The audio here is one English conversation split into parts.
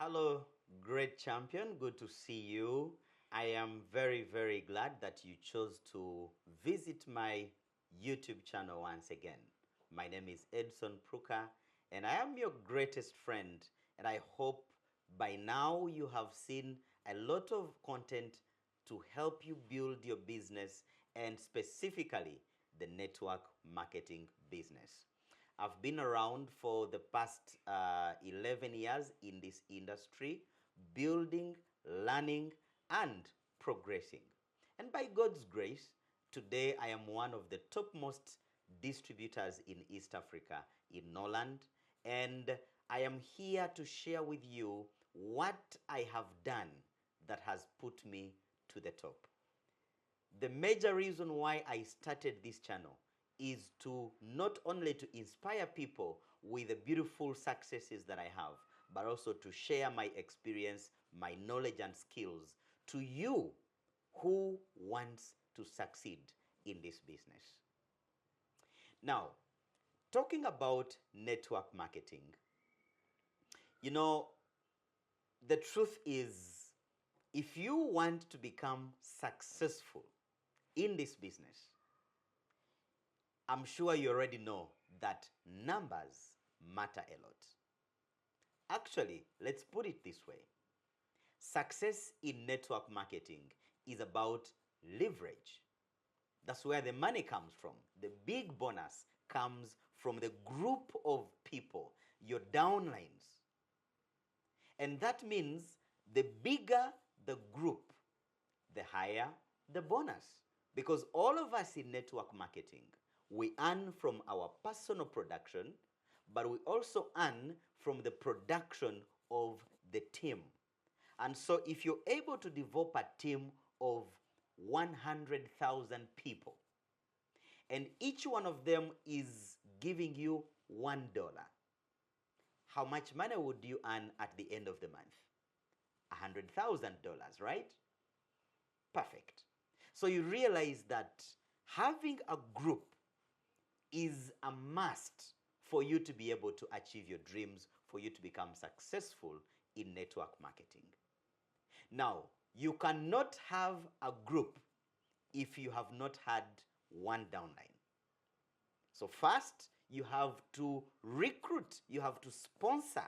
Hello, great champion. Good to see you. I am very, very glad that you chose to visit my YouTube channel once again. My name is Edson Prucka, and I am your greatest friend. And I hope by now you have seen a lot of content to help you build your business and specifically the network marketing business. I've been around for the past 11 years in this industry, building, learning, and progressing. And by God's grace, today I am one of the topmost distributors in East Africa, in Norland, and I am here to share with you what I have done that has put me to the top. The major reason why I started this channel is to not only to inspire people with the beautiful successes that I have, but also to share my experience, my knowledge and skills to you who wants to succeed in this business. Now, talking about network marketing, you know, the truth is, if you want to become successful in this business, I'm sure you already know that numbers matter a lot. Actually, let's put it this way. Success in network marketing is about leverage. That's where the money comes from. The big bonus comes from the group of people, your downlines. And that means the bigger the group, the higher the bonus. Because all of us in network marketing, we earn from our personal production, but we also earn from the production of the team. And so if you're able to develop a team of 100,000 people, and each one of them is giving you $1, how much money would you earn at the end of the month? $100,000, right? Perfect. So you realize that having a group is a must for you to be able to achieve your dreams, for you to become successful in network marketing. Now, you cannot have a group if you have not had one downline. So first, you have to recruit, you have to sponsor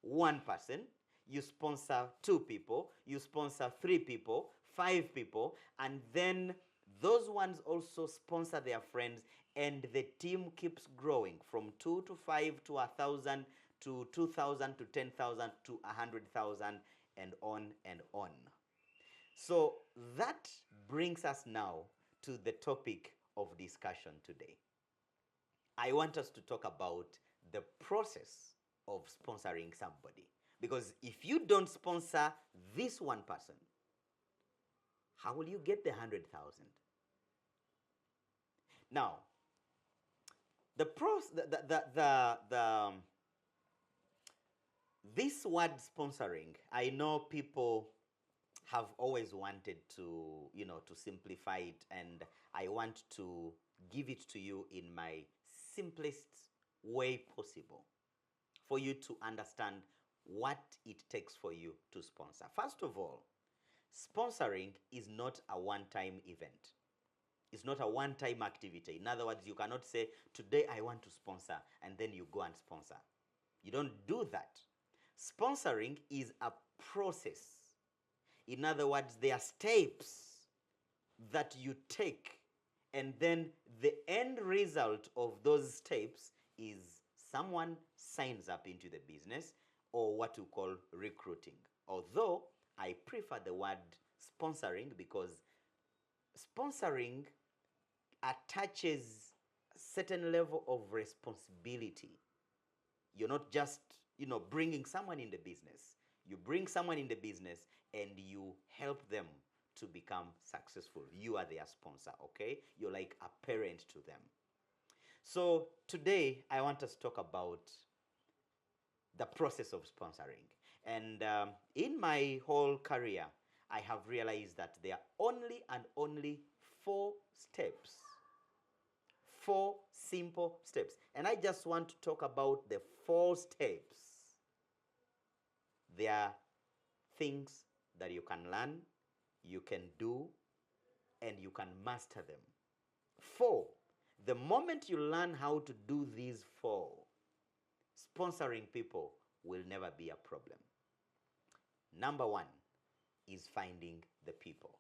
one person, you sponsor 2 people, you sponsor 3 people, 5 people, and then those ones also sponsor their friends, and the team keeps growing from 2 to 5 to 1,000 to 2,000 to 10,000 to 100,000 and on and on. So that brings us now to the topic of discussion today. I want us to talk about the process of sponsoring somebody. Because if you don't sponsor this one person, how will you get the 100,000? Now, this word sponsoring, I know people have always wanted to, to simplify it, and I want to give it to you in my simplest way possible for you to understand what it takes for you to sponsor. First of all, sponsoring is not a one-time event. It's not a one-time activity. In other words, you cannot say, today I want to sponsor, and then you go and sponsor. You don't do that. Sponsoring is a process. In other words, there are steps that you take, and then the end result of those steps is someone signs up into the business, or what we call recruiting. Although I prefer the word sponsoring, because sponsoring attaches a certain level of responsibility. You're not just, bringing someone in the business. You bring someone in the business and you help them to become successful. You are their sponsor, okay? You're like a parent to them. So today I want us to talk about the process of sponsoring. And in my whole career, I have realized that there are only and only 4 steps. 4 simple steps. And I just want to talk about the 4 steps There are things that you can learn, you can do, and you can master them. 4, the moment you learn how to do these 4, sponsoring people will never be a problem. Number 1 is finding the people.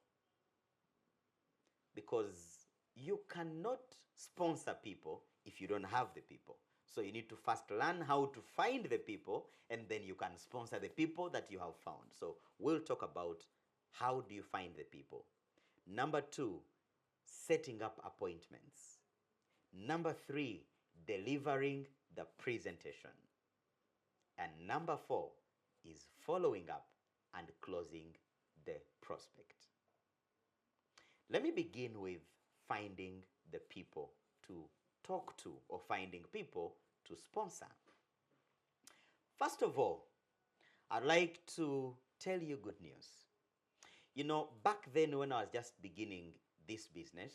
Because you cannot sponsor people if you don't have the people. So you need to first learn how to find the people, and then you can sponsor the people that you have found. So we'll talk about how do you find the people. Number 2, setting up appointments. Number 3, delivering the presentation. And number 4 is following up and closing the prospect. Let me begin with finding the people to talk to, or finding people to sponsor. First of all, I'd like to tell you good news. You know, back then when I was just beginning this business,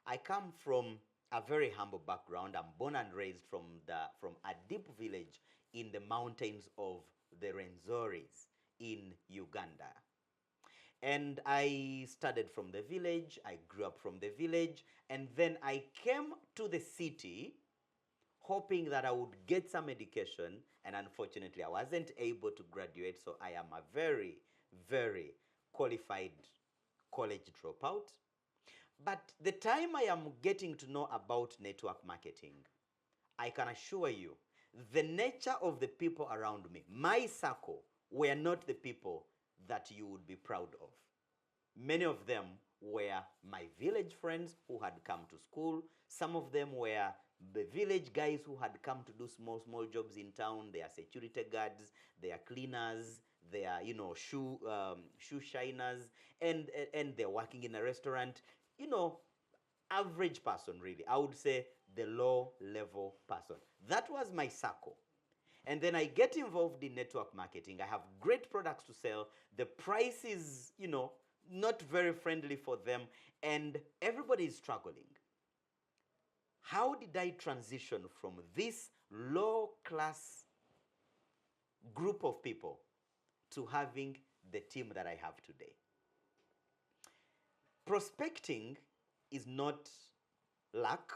I come from a very humble background. I'm born and raised from a deep village in the mountains of the Renzoris in Uganda. And I started from the village, I grew up from the village, and then I came to the city hoping that I would get some education, and unfortunately I wasn't able to graduate, so I am a very, very qualified college dropout. But the time I am getting to know about network marketing, I can assure you, the nature of the people around me, my circle, were not the people that you would be proud of. Many of them were my village friends who had come to school. Some of them were the village guys who had come to do small jobs in town. They are security guards, they are cleaners, they are, shoe shiners, and they're working in a restaurant. Average person, really. I would say the low level person. That was my circle. And then I get involved in network marketing. I have great products to sell. The price is, not very friendly for them, and everybody is struggling. How did I transition from this low class group of people to having the team that I have today? Prospecting is not luck.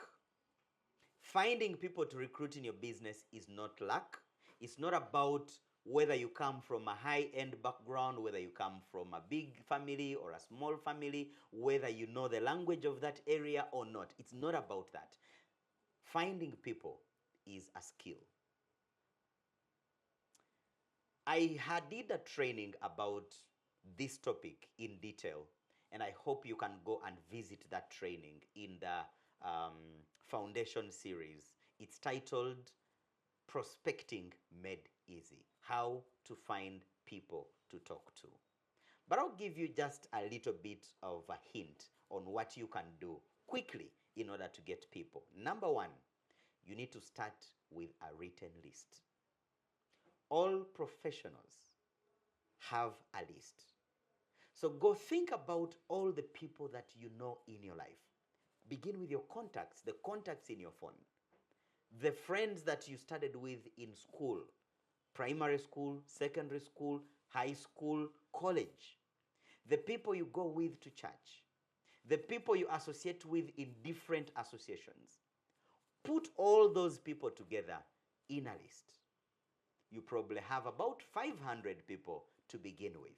Finding people to recruit in your business is not luck. It's not about whether you come from a high-end background, whether you come from a big family or a small family, whether you know the language of that area or not. It's not about that. Finding people is a skill. I did a training about this topic in detail, and I hope you can go and visit that training in the foundation series. It's titled Prospecting Made Easy, how to find people to talk to. But I'll give you just a little bit of a hint on what you can do quickly in order to get people. Number 1, you need to start with a written list. All professionals have a list. So go think about all the people that you know in your life. Begin with your contacts, the contacts in your phone. The friends that you studied with in school, primary school, secondary school, high school, college. The people you go with to church. The people you associate with in different associations. Put all those people together in a list. You probably have about 500 people to begin with.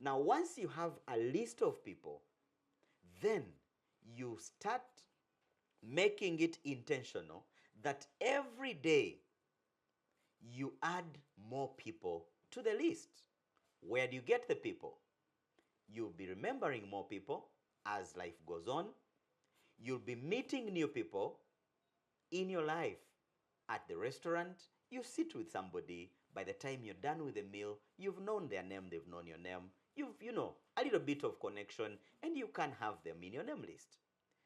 Now, once you have a list of people, then you start making it intentional that every day you add more people to the list. Where do you get the people? You'll be remembering more people as life goes on. You'll be meeting new people in your life. At the restaurant, you sit with somebody. By the time you're done with the meal, you've known their name, they've known your name. You've, a little bit of connection, and you can have them in your name list.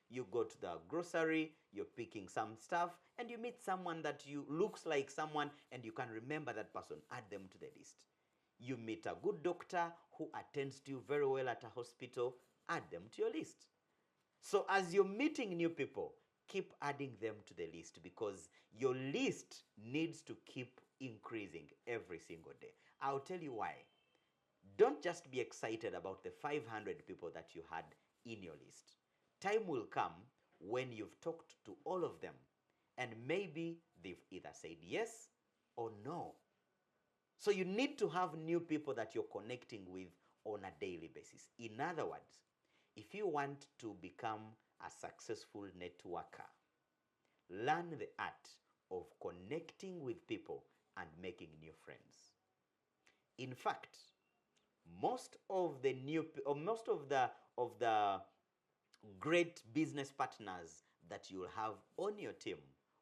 You go to the grocery, you're picking some stuff, and you meet someone that looks like someone, and you can remember that person. Add them to the list. You meet a good doctor who attends to you very well at a hospital. Add them to your list. So as you're meeting new people, keep adding them to the list, because your list needs to keep increasing every single day. I'll tell you why. Don't just be excited about the 500 people that you had in your list. Time will come when you've talked to all of them, and maybe they've either said yes or no. So you need to have new people that you're connecting with on a daily basis. In other words, if you want to become a successful networker, learn the art of connecting with people and making new friends. In fact, most of the new or most of the great business partners that you'll have on your team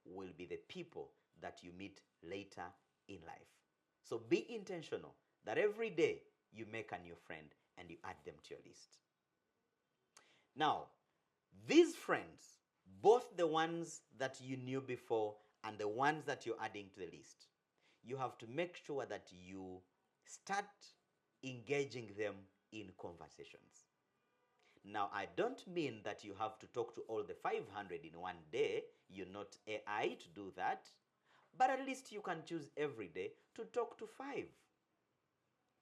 will be the people that you meet later in life. So be intentional that every day you make a new friend and you add them to your list. Now, these friends, both the ones that you knew before and the ones that you're adding to the list, you have to make sure that you start engaging them in conversations. Now, I don't mean that you have to talk to all the 500 in one day. You're not AI to do that. But at least you can choose every day to talk to 5.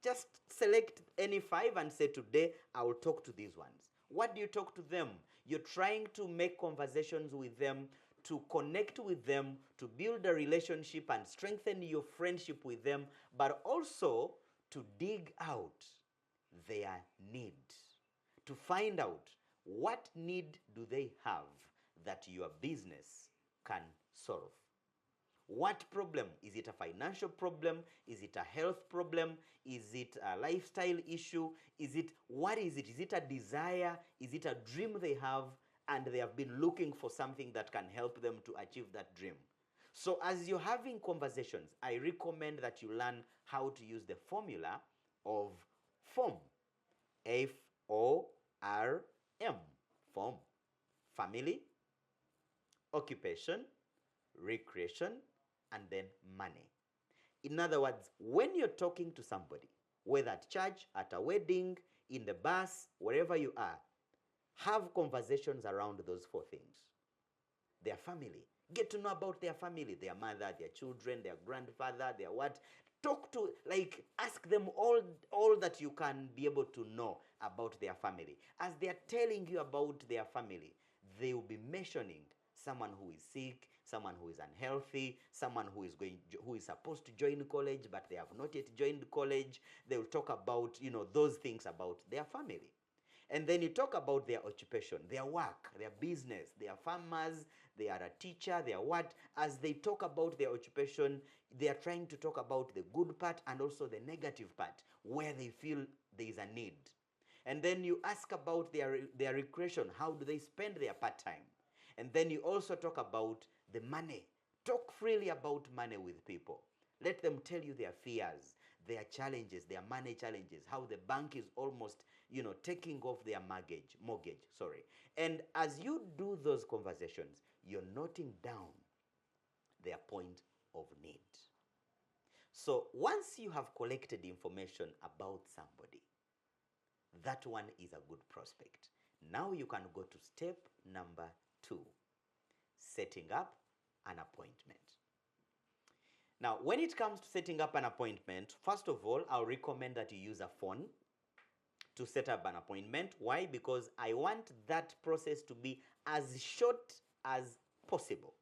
Just select any 5 and say, today I will talk to these ones. What do you talk to them? You're trying to make conversations with them, to connect with them, to build a relationship and strengthen your friendship with them, but also to dig out their need, to find out what need do they have that your business can solve. What problem? Is it a financial problem? Is it a health problem? Is it a lifestyle issue? What is it? Is it a desire? Is it a dream they have and they have been looking for something that can help them to achieve that dream? So as you're having conversations, I recommend that you learn how to use the formula of FORM. F-O-R-M. FORM. Family, occupation, recreation, and then money. In other words, when you're talking to somebody, whether at church, at a wedding, in the bus, wherever you are, have conversations around those 4 things. Their family. Get to know about their family, their mother, their children, their grandfather, their what. Talk to, ask them all that you can be able to know about their family. As they are telling you about their family, they will be mentioning someone who is sick, someone who is unhealthy, someone who is supposed to join college but they have not yet joined college. They will talk about, those things about their family. And then you talk about their occupation, their work, their business. They are farmers, they are a teacher, they are what. As they talk about their occupation, they are trying to talk about the good part and also the negative part, where they feel there is a need. And then you ask about their recreation. How do they spend their part time? And then you also talk about the money. Talk freely about money with people. Let them tell you their fears, their challenges, their money challenges, how the bank is almost, taking off their mortgage. And as you do those conversations, you're noting down their point of need. So once you have collected information about somebody, that one is a good prospect. Now you can go to step number 2, setting up an appointment. Now, when it comes to setting up an appointment, first of all, I'll recommend that you use a phone to set up an appointment. Why? Because I want that process to be as short as possible.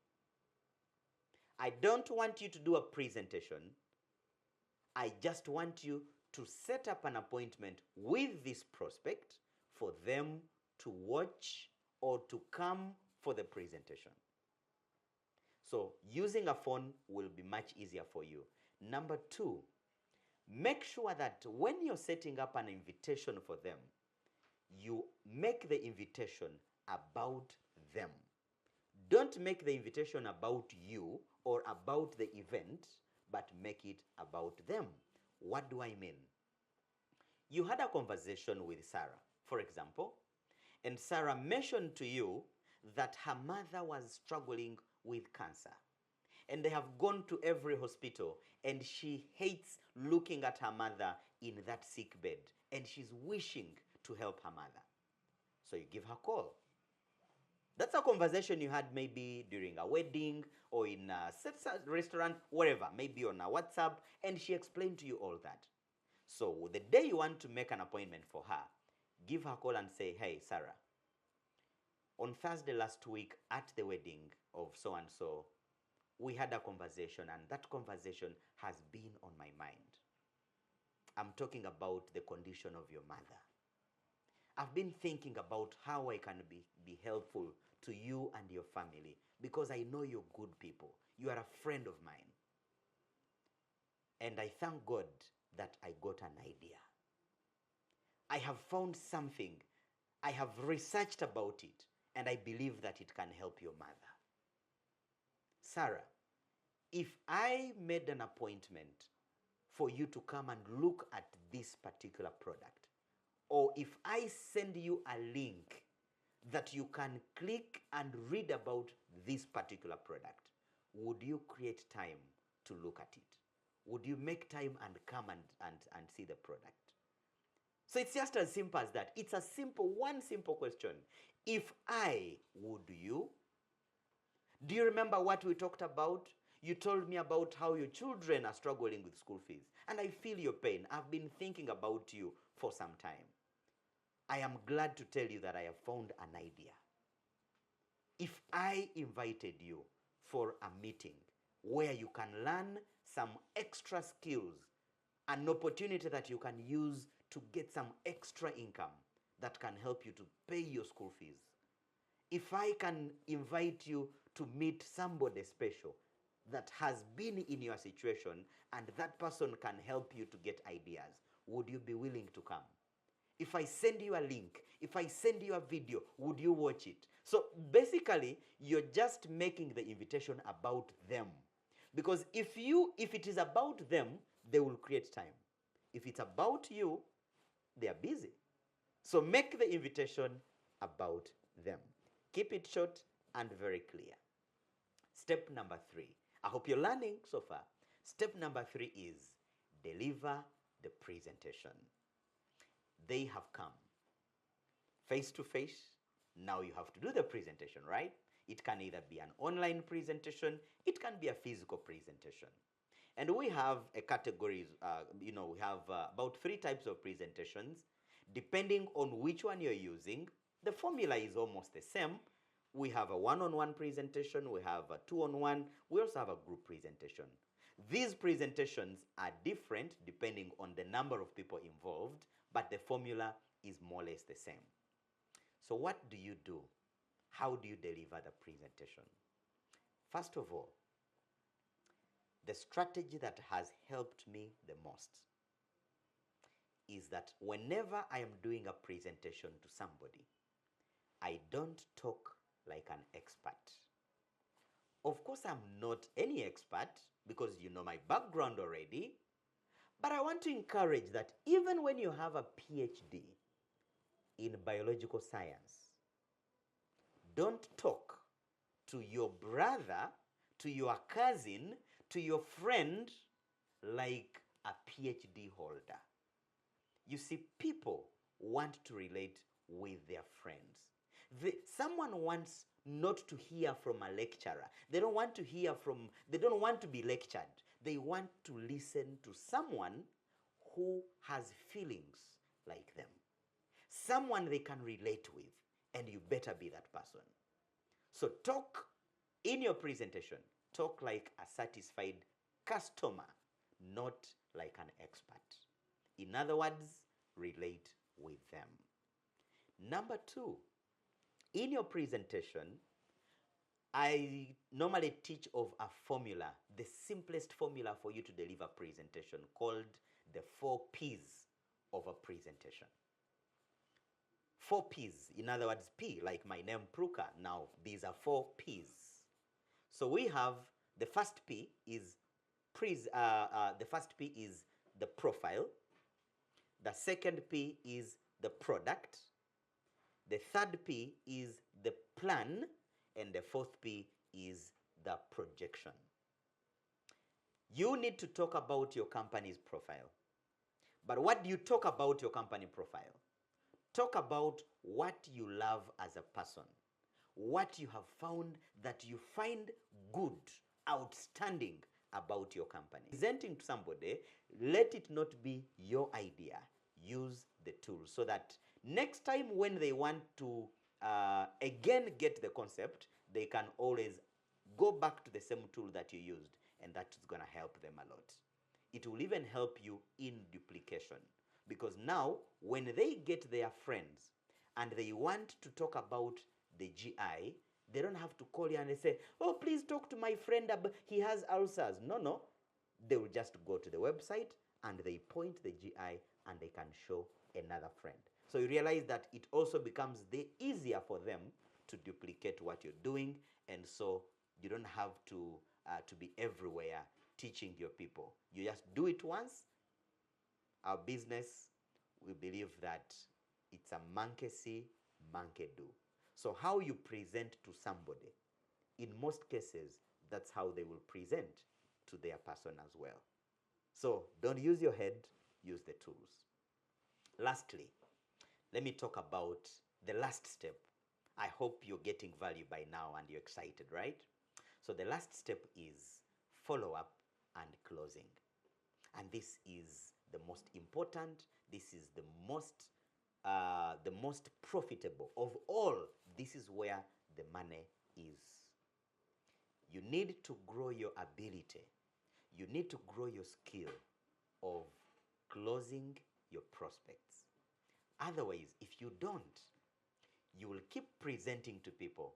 I don't want you to do a presentation. I just want you to set up an appointment with this prospect for them to watch or to come for the presentation. So using a phone will be much easier for you. Number 2, make sure that when you're setting up an invitation for them, you make the invitation about them. Don't make the invitation about you or about the event, but make it about them. What do I mean? You had a conversation with Sarah, for example, and Sarah mentioned to you that her mother was struggling with cancer. And they have gone to every hospital, and she hates looking at her mother in that sick bed, and she's wishing to help her mother. So you give her a call. That's a conversation you had maybe during a wedding or in a restaurant, wherever, maybe on a WhatsApp, and she explained to you all that. So the day you want to make an appointment for her, give her a call and say, hey, Sarah, on Thursday last week at the wedding of so and so, we had a conversation, and that conversation has been on my mind. I'm talking about the condition of your mother. I've been thinking about how I can be helpful to you and your family because I know you're good people. You are a friend of mine. And I thank God that I got an idea. I have found something. I have researched about it, and I believe that it can help your mother. Sarah, if I made an appointment for you to come and look at this particular product, or if I send you a link that you can click and read about this particular product, would you create time to look at it? Would you make time and come and see the product? So it's just as simple as that. It's a one simple question. If I, would you? Do you remember what we talked about? You told me about how your children are struggling with school fees. And I feel your pain. I've been thinking about you for some time. I am glad to tell you that I have found an idea. If I invited you for a meeting where you can learn some extra skills, an opportunity that you can use to get some extra income that can help you to pay your school fees. If I can invite you to meet somebody special that has been in your situation and that person can help you to get ideas, would you be willing to come? If I send you a link, if I send you a video, would you watch it? So basically, you're just making the invitation about them. Because if it is about them, they will create time. If it's about you, they are busy. So make the invitation about them. Keep it short and very clear. Step number 3. I hope you're learning so far. Step number 3 is deliver the presentation. They have come face to face. Now you have to do the presentation, right? It can either be an online presentation, it can be a physical presentation. And we have a categories, we have about 3 types of presentations. Depending on which one you're using, the formula is almost the same. We have a one-on-one presentation, we have a two-on-one, we also have a group presentation. These presentations are different depending on the number of people involved, but the formula is more or less the same. So what do you do? How do you deliver the presentation? First of all, the strategy that has helped me the most is that whenever I am doing a presentation to somebody, I don't talk like an expert. Of course, I'm not any expert because you know my background already, but I want to encourage that even when you have a PhD in biological science, don't talk to your brother, to your cousin, to your friend like a PhD holder. You see, people want to relate with their friends. Someone wants not to hear from a lecturer. They don't want to be lectured. They want to listen to someone who has feelings like them. Someone they can relate with, and you better be that person. So talk in your presentation. Talk like a satisfied customer, not like an expert. In other words, relate with them. Number 2, in your presentation, I normally teach of a formula, the simplest formula for you to deliver a presentation called the 4 P's of a presentation. 4 P's, in other words, P, like my name, Prucka. Now, these are 4 P's. So we have the first P is the profile. The second P is the product. The third P is the plan. And the 4th P is the projection. You need to talk about your company's profile. But what do you talk about your company profile? Talk about what you love as a person. what you have found that you find good, outstanding about your company. Presenting to somebody, let it not be your idea. Use the tool so that next time when they want to again get the concept, they can always go back to the same tool that you used, and that is going to help them a lot. It will even help you in duplication, because now when they get their friends and they want to talk about the GI, they don't have to call you and they say, oh, please talk to my friend, he has ulcers. No, no. They will just go to the website and they point the GI and they can show another friend. So you realize that it also becomes easier for them to duplicate what you're doing, and so you don't have to be everywhere teaching your people. You just do it once. Our business, we believe that it's a monkey see, monkey do. So how you present to somebody, in most cases, that's how they will present to their person as well. So don't use your head, use the tools. Lastly, let me talk about the last step. I hope you're getting value by now and you're excited, right? So the last step is follow-up and closing. And this is the most important. This is the most profitable of all. This is where the money is. You need to grow your ability. You need to grow your skill of closing your prospects. Otherwise, if you don't, you will keep presenting to people,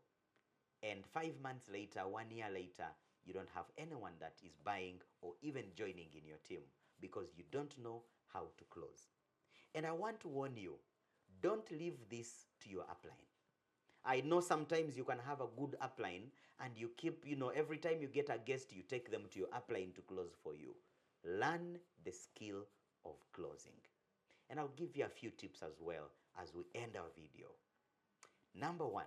and 5 months later, 1 year later, you don't have anyone that is buying or even joining in your team because you don't know how to close. And I want to warn you, don't leave this to your upline. I know sometimes you can have a good upline and you keep, every time you get a guest, you take them to your upline to close for you. Learn the skill of closing. And I'll give you a few tips as well as we end our video. Number one,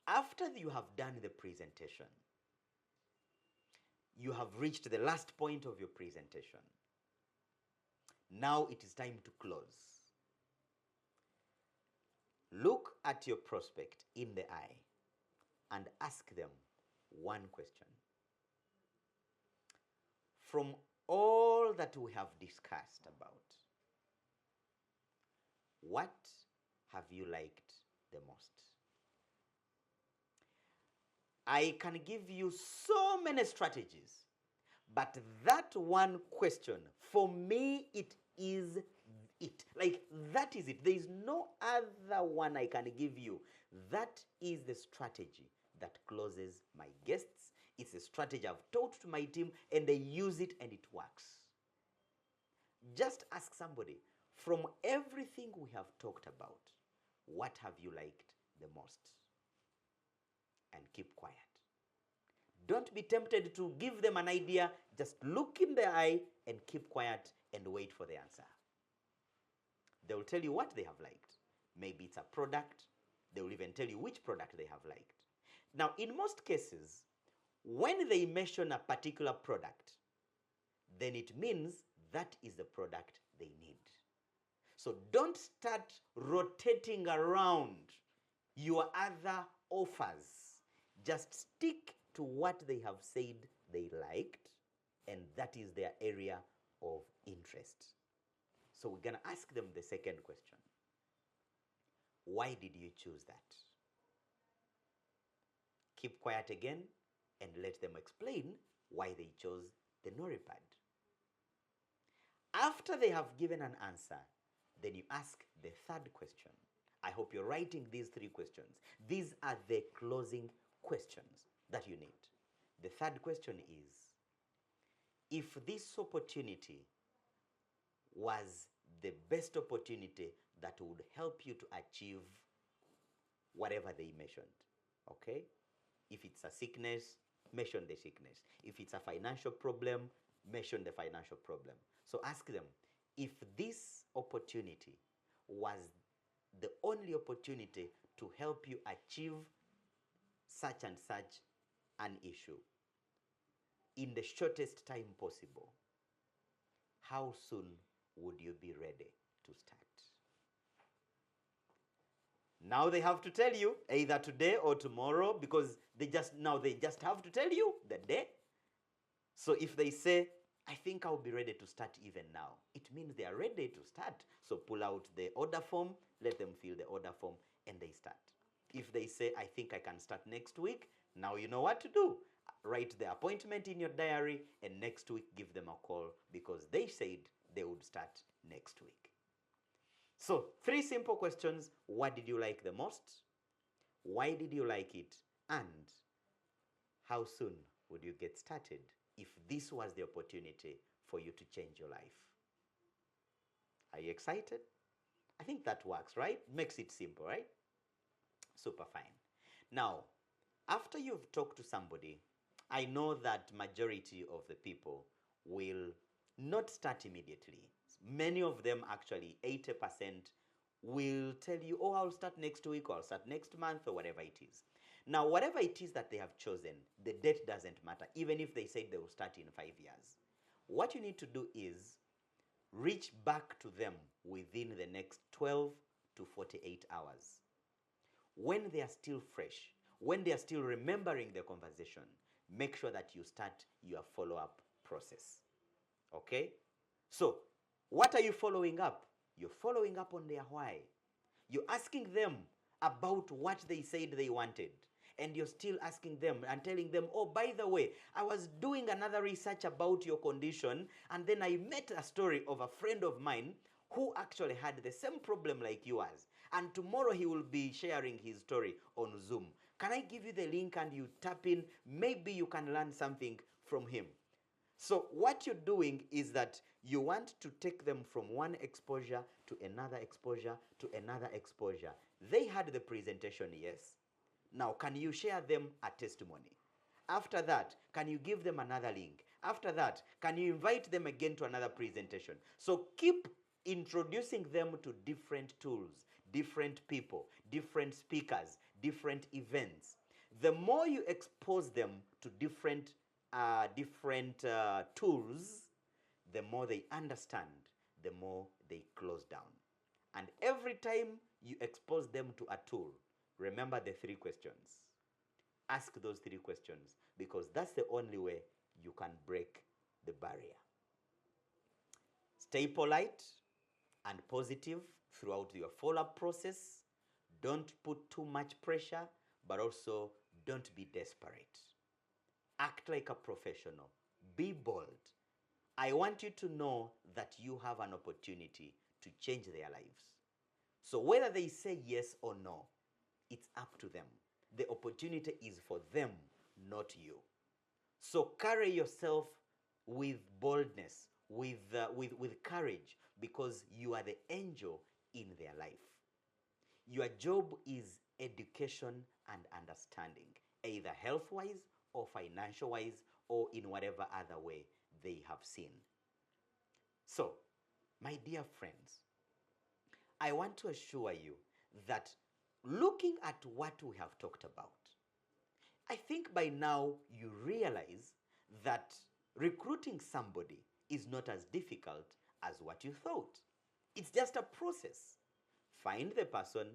after you have done the presentation, you have reached the last point of your presentation. Now it is time to close. Look at your prospect in the eye and ask them one question. From all that we have discussed about, what have you liked the most? I can give you so many strategies, but that one question, for me, it is it. Like, that is it. There is no other one I can give you. That is the strategy that closes my guests. It's a strategy I've taught to my team, and they use it, and it works. Just ask somebody, from everything we have talked about, what have you liked the most? And keep quiet. Don't be tempted to give them an idea. Just look in the eye and keep quiet and wait for the answer. They will tell you what they have liked. Maybe it's a product. They will even tell you which product they have liked. Now, in most cases, when they mention a particular product, then it means that is the product they need. So don't start rotating around your other offers. Just stick to what they have said they liked, and that is their area of interest. So we're going to ask them the second question. Why did you choose that? Keep quiet again and let them explain why they chose the Noripad. After they have given an answer, then you ask the third question. I hope you're writing these 3 questions. These are the closing questions that you need. The third question is, if this opportunity was the best opportunity that would help you to achieve whatever they mentioned, okay? If it's a sickness, mention the sickness. If it's a financial problem, mention the financial problem. So ask them, if this opportunity was the only opportunity to help you achieve such and such an issue in the shortest time possible, how soon would you be ready to start? Now they have to tell you either today or tomorrow, because they just have to tell you the day. So if they say, I think I'll be ready to start even now, it means they are ready to start. So pull out the order form, let them fill the order form, and they start. If they say, I think I can start next week, now you know what to do. Write the appointment in your diary, and next week give them a call, because they said they would start next week. So 3 simple questions. What did you like the most? Why did you like it? And how soon would you get started if this was the opportunity for you to change your life? Are you excited? I think that works, right? Makes it simple, right? Super fine. Now, after you've talked to somebody, I know that majority of the people will not start immediately. Many of them, actually 80%, will tell you, oh, I'll start next week, or I'll start next month, or whatever it is. Now, whatever it is that they have chosen, the date doesn't matter, even if they say they will start in 5 years. What you need to do is reach back to them within the next 12 to 48 hours. When they are still fresh, when they are still remembering the conversation, make sure that you start your follow-up process. Okay? So, what are you following up? You're following up on their why. You're asking them about what they said they wanted. And you're still asking them and telling them, oh, by the way, I was doing another research about your condition, and then I met a story of a friend of mine who actually had the same problem like yours. And tomorrow he will be sharing his story on Zoom. Can I give you the link and you tap in? Maybe you can learn something from him. So what you're doing is that you want to take them from one exposure to another exposure to another exposure. They had the presentation, yes. Now, can you share them a testimony? After that, can you give them another link? After that, can you invite them again to another presentation? So keep introducing them to different tools, different people, different speakers, different events. The more you expose them to different tools, the more they understand, the more they close down. And every time you expose them to a tool, remember the 3 questions. Ask those 3 questions, because that's the only way you can break the barrier. Stay polite and positive throughout your follow-up process. Don't put too much pressure, but also don't be desperate. Act like a professional. Be bold. I want you to know that you have an opportunity to change their lives. So whether they say yes or no, it's up to them. The opportunity is for them, not you. So carry yourself with boldness, with courage, because you are the angel in their life. Your job is education and understanding, either health-wise or financial-wise or in whatever other way they have seen. So, my dear friends, I want to assure you that looking at what we have talked about, I think by now you realize that recruiting somebody is not as difficult as what you thought. It's just a process. Find the person,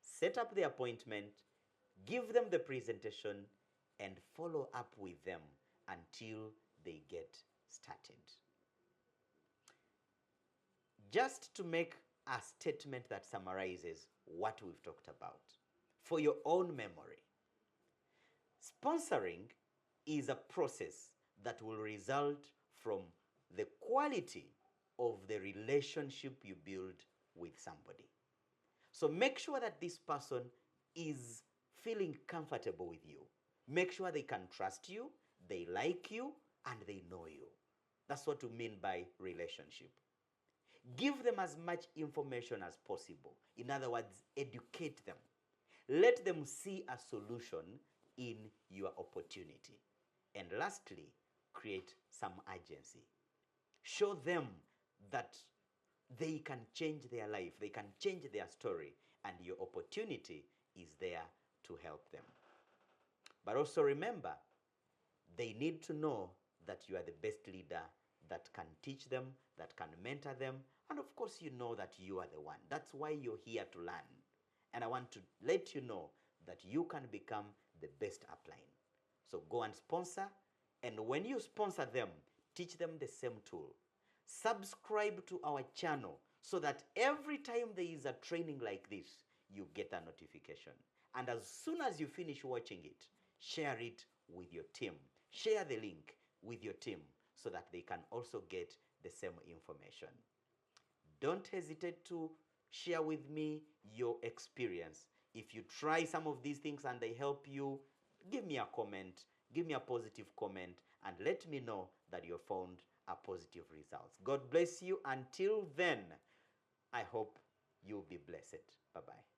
set up the appointment, give them the presentation, and follow up with them until they get started. Just to make a statement that summarizes what we've talked about, for your own memory, sponsoring is a process that will result from the quality of the relationship you build with somebody. So make sure that this person is feeling comfortable with you. Make sure they can trust you, they like you, and they know you. That's what we mean by relationship. Give them as much information as possible. In other words, educate them. Let them see a solution in your opportunity. And lastly, create some urgency. Show them that they can change their life, they can change their story, and your opportunity is there to help them. But also remember, they need to know that you are the best leader that can teach them, that can mentor them, and of course you know that you are the one. That's why you're here to learn. And I want to let you know that you can become the best upline. So go and sponsor, and when you sponsor them, teach them the same tool. Subscribe to our channel so that every time there is a training like this, you get a notification. And as soon as you finish watching it, share it with your team. Share the link with your team so that they can also get the same information. Don't hesitate to share with me your experience. If you try some of these things and they help you, give me a comment, give me a positive comment, and let me know that you found a positive results. God bless you. Until then, I hope you'll be blessed. Bye-bye.